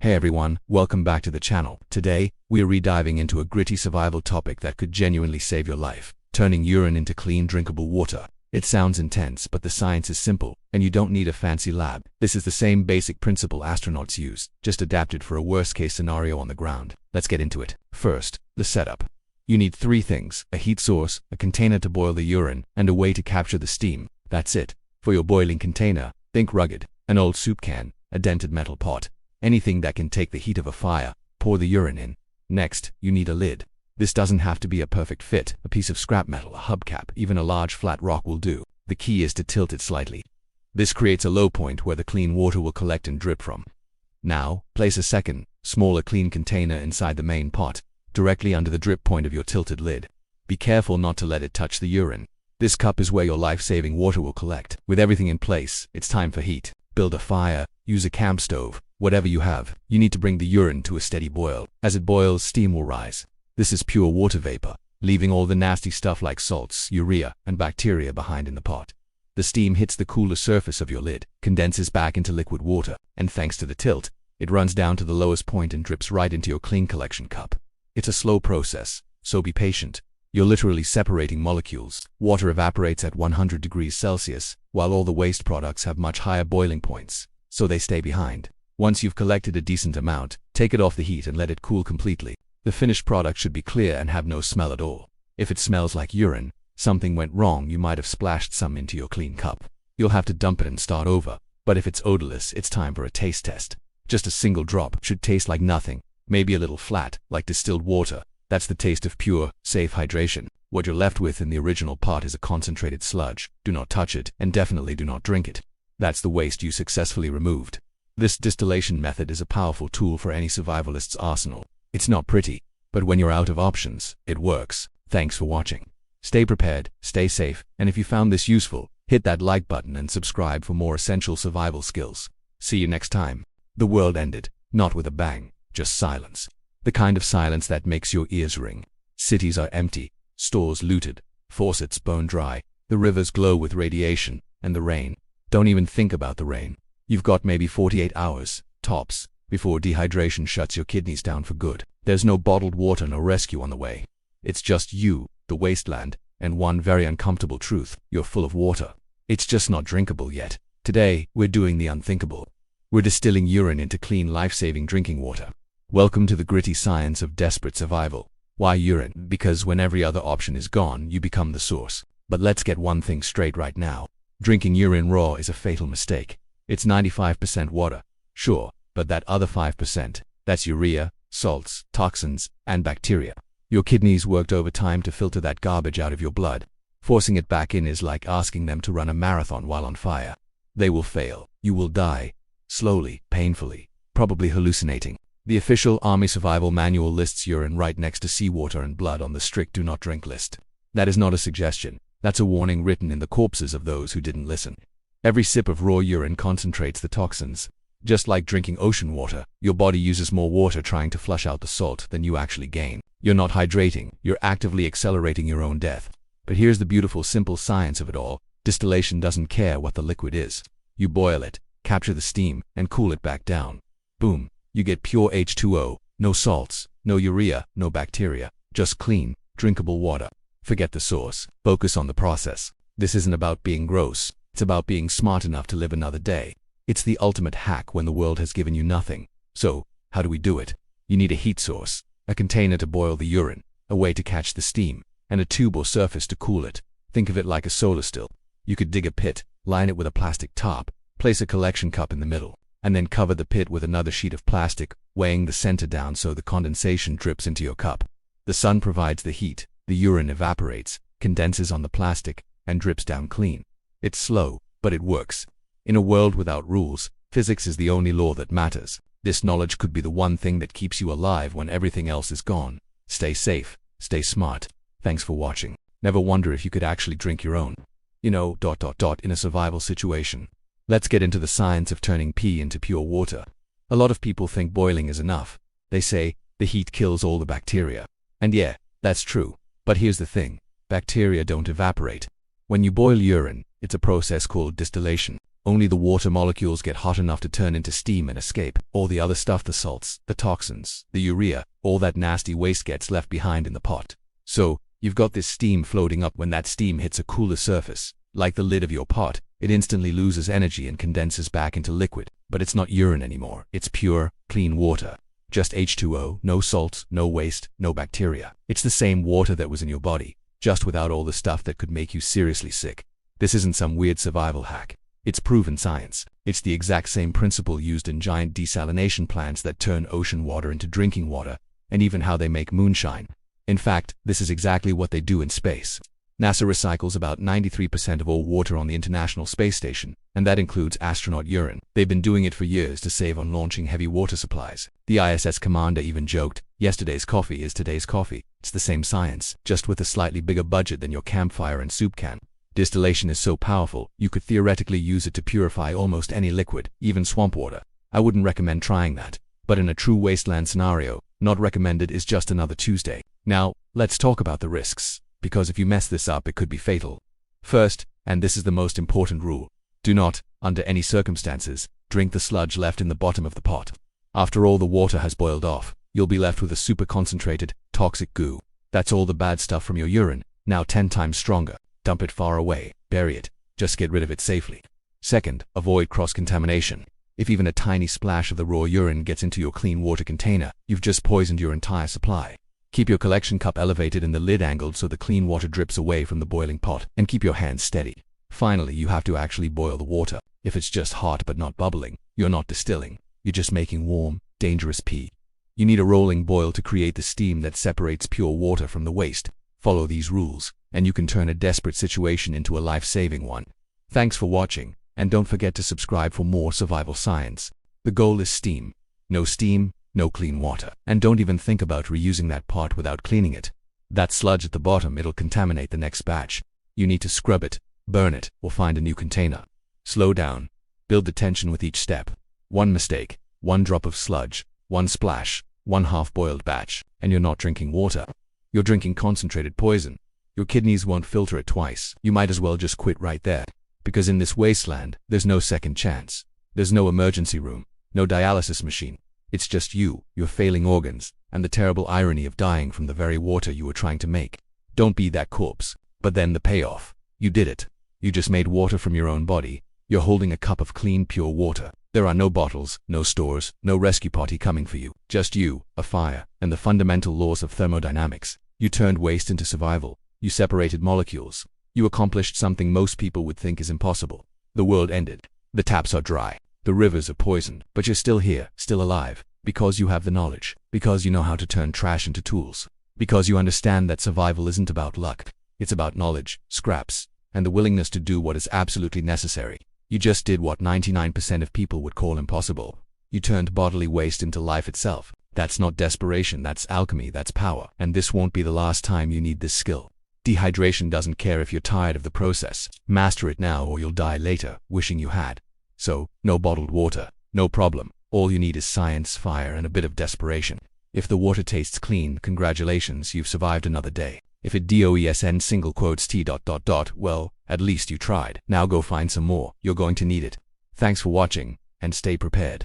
Hey everyone, welcome back to the channel. Today, we are rediving into a gritty survival topic that could genuinely save your life: turning urine into clean, drinkable water. It sounds intense, but the science is simple, and you don't need a fancy lab. This is the same basic principle astronauts use, just adapted for a worst-case scenario on the ground. Let's get into it. First, the setup. You need three things: a heat source, a container to boil the urine, and a way to capture the steam. That's it. For your boiling container, think rugged: an old soup can, a dented metal pot, anything that can take the heat of a fire. Pour the urine in. Next, you need a lid. This doesn't have to be a perfect fit. A piece of scrap metal, a hubcap, even a large flat rock will do. The key is to tilt it slightly. This creates a low point where the clean water will collect and drip from. Now, place a second, smaller clean container inside the main pot, directly under the drip point of your tilted lid. Be careful not to let it touch the urine. This cup is where your life-saving water will collect. With everything in place, it's time for heat. Build a fire, use a camp stove, whatever you have. You need to bring the urine to a steady boil. As it boils, steam will rise. This is pure water vapor, leaving all the nasty stuff like salts, urea, and bacteria behind in the pot. The steam hits the cooler surface of your lid, condenses back into liquid water, and thanks to the tilt, it runs down to the lowest point and drips right into your clean collection cup. It's a slow process, so be patient. You're literally separating molecules. Water evaporates at 100 degrees Celsius, while all the waste products have much higher boiling points, so they stay behind. Once you've collected a decent amount, take it off the heat and let it cool completely. The finished product should be clear and have no smell at all. If it smells like urine, something went wrong. You might have splashed some into your clean cup. You'll have to dump it and start over. But if it's odorless, it's time for a taste test. Just a single drop should taste like nothing, maybe a little flat, like distilled water. That's the taste of pure, safe hydration. What you're left with in the original pot is a concentrated sludge. Do not touch it, and definitely do not drink it. That's the waste you successfully removed. This distillation method is a powerful tool for any survivalist's arsenal. It's not pretty, but when you're out of options, it works. Thanks for watching. Stay prepared, stay safe, and if you found this useful, hit that like button and subscribe for more essential survival skills. See you next time. The world ended, not with a bang, just silence. The kind of silence that makes your ears ring. Cities are empty, stores looted, faucets bone dry, the rivers glow with radiation, and the rain. Don't even think about the rain. You've got maybe 48 hours, tops, before dehydration shuts your kidneys down for good. There's no bottled water, no rescue on the way. It's just you, the wasteland, and one very uncomfortable truth: you're full of water. It's just not drinkable yet. Today, we're doing the unthinkable. We're distilling urine into clean, life-saving drinking water. Welcome to the gritty science of desperate survival. Why urine? Because when every other option is gone, you become the source. But let's get one thing straight right now. Drinking urine raw is a fatal mistake. It's 95% water, sure, but that other 5%, that's urea, salts, toxins, and bacteria. Your kidneys worked overtime to filter that garbage out of your blood. Forcing it back in is like asking them to run a marathon while on fire. They will fail. You will die. Slowly, painfully, probably hallucinating. The official Army Survival Manual lists urine right next to seawater and blood on the strict do not drink list. That is not a suggestion. That's a warning written in the corpses of those who didn't listen. Every sip of raw urine concentrates the toxins. Just like drinking ocean water, your body uses more water trying to flush out the salt than you actually gain. You're not hydrating, you're actively accelerating your own death. But here's the beautiful, simple science of it all. Distillation doesn't care what the liquid is. You boil it, capture the steam, and cool it back down. Boom. You get pure H2O, no salts, no urea, no bacteria, just clean, drinkable water. Forget the source, focus on the process. This isn't about being gross, it's about being smart enough to live another day. It's the ultimate hack when the world has given you nothing. So, how do we do it? You need a heat source, a container to boil the urine, a way to catch the steam, and a tube or surface to cool it. Think of it like a solar still. You could dig a pit, line it with a plastic top, place a collection cup in the middle, and then cover the pit with another sheet of plastic, weighing the center down so the condensation drips into your cup. The sun provides the heat, the urine evaporates, condenses on the plastic, and drips down clean. It's slow, but it works. In a world without rules, physics is the only law that matters. This knowledge could be the one thing that keeps you alive when everything else is gone. Stay safe, stay smart. Thanks for watching. Never wonder if you could actually drink your own. In a survival situation. Let's get into the science of turning pee into pure water. A lot of people think boiling is enough. They say, the heat kills all the bacteria. And yeah, that's true. But here's the thing. Bacteria don't evaporate. When you boil urine, it's a process called distillation. Only the water molecules get hot enough to turn into steam and escape. All the other stuff, the salts, the toxins, the urea, all that nasty waste gets left behind in the pot. So, you've got this steam floating up. When that steam hits a cooler surface, like the lid of your pot, it instantly loses energy and condenses back into liquid. But it's not urine anymore. It's pure, clean water. Just H2O, no salts, no waste, no bacteria. It's the same water that was in your body, just without all the stuff that could make you seriously sick. This isn't some weird survival hack. It's proven science. It's the exact same principle used in giant desalination plants that turn ocean water into drinking water, and even how they make moonshine. In fact, this is exactly what they do in space. NASA recycles about 93% of all water on the International Space Station, and that includes astronaut urine. They've been doing it for years to save on launching heavy water supplies. The ISS commander even joked, "Yesterday's coffee is today's coffee." It's the same science, just with a slightly bigger budget than your campfire and soup can. Distillation is so powerful, you could theoretically use it to purify almost any liquid, even swamp water. I wouldn't recommend trying that. But in a true wasteland scenario, not recommended is just another Tuesday. Now, let's talk about the risks, because if you mess this up, it could be fatal. First, and this is the most important rule, do not, under any circumstances, drink the sludge left in the bottom of the pot. After all the water has boiled off, you'll be left with a super concentrated, toxic goo. That's all the bad stuff from your urine, now 10 times stronger. Dump it far away, bury it, just get rid of it safely. Second, avoid cross-contamination. If even a tiny splash of the raw urine gets into your clean water container, you've just poisoned your entire supply. Keep your collection cup elevated and the lid angled so the clean water drips away from the boiling pot, and keep your hands steady. Finally, you have to actually boil the water. If it's just hot but not bubbling, you're not distilling. You're just making warm, dangerous pee. You need a rolling boil to create the steam that separates pure water from the waste. Follow these rules, and you can turn a desperate situation into a life-saving one. Thanks for watching, and don't forget to subscribe for more survival science. The goal is steam. No steam, no clean water. And don't even think about reusing that pot without cleaning it. That sludge at the bottom, it'll contaminate the next batch. You need to scrub it, burn it, or find a new container. Slow down. Build the tension with each step. One mistake, one drop of sludge, one splash, one half-boiled batch, and you're not drinking water. You're drinking concentrated poison. Your kidneys won't filter it twice. You might as well just quit right there. Because in this wasteland, there's no second chance. There's no emergency room, no dialysis machine. It's just you, your failing organs, and the terrible irony of dying from the very water you were trying to make. Don't be that corpse. But then the payoff. You did it. You just made water from your own body. You're holding a cup of clean, pure water. There are no bottles, no stores, no rescue party coming for you. Just you, a fire, and the fundamental laws of thermodynamics. You turned waste into survival. You separated molecules. You accomplished something most people would think is impossible. The world ended. The taps are dry. The rivers are poisoned. But you're still here, still alive, because you have the knowledge, because you know how to turn trash into tools, because you understand that survival isn't about luck. It's about knowledge, scraps, and the willingness to do what is absolutely necessary. You just did what 99% of people would call impossible. You turned bodily waste into life itself. That's not desperation, that's alchemy, that's power. And this won't be the last time you need this skill. Dehydration doesn't care if you're tired of the process. Master it now or you'll die later, wishing you had. So, no bottled water, no problem. All you need is science, fire, and a bit of desperation. If the water tastes clean, congratulations, you've survived another day. If it DOESN single quotes T ... well, at least you tried. Now go find some more. You're going to need it. Thanks for watching, and stay prepared.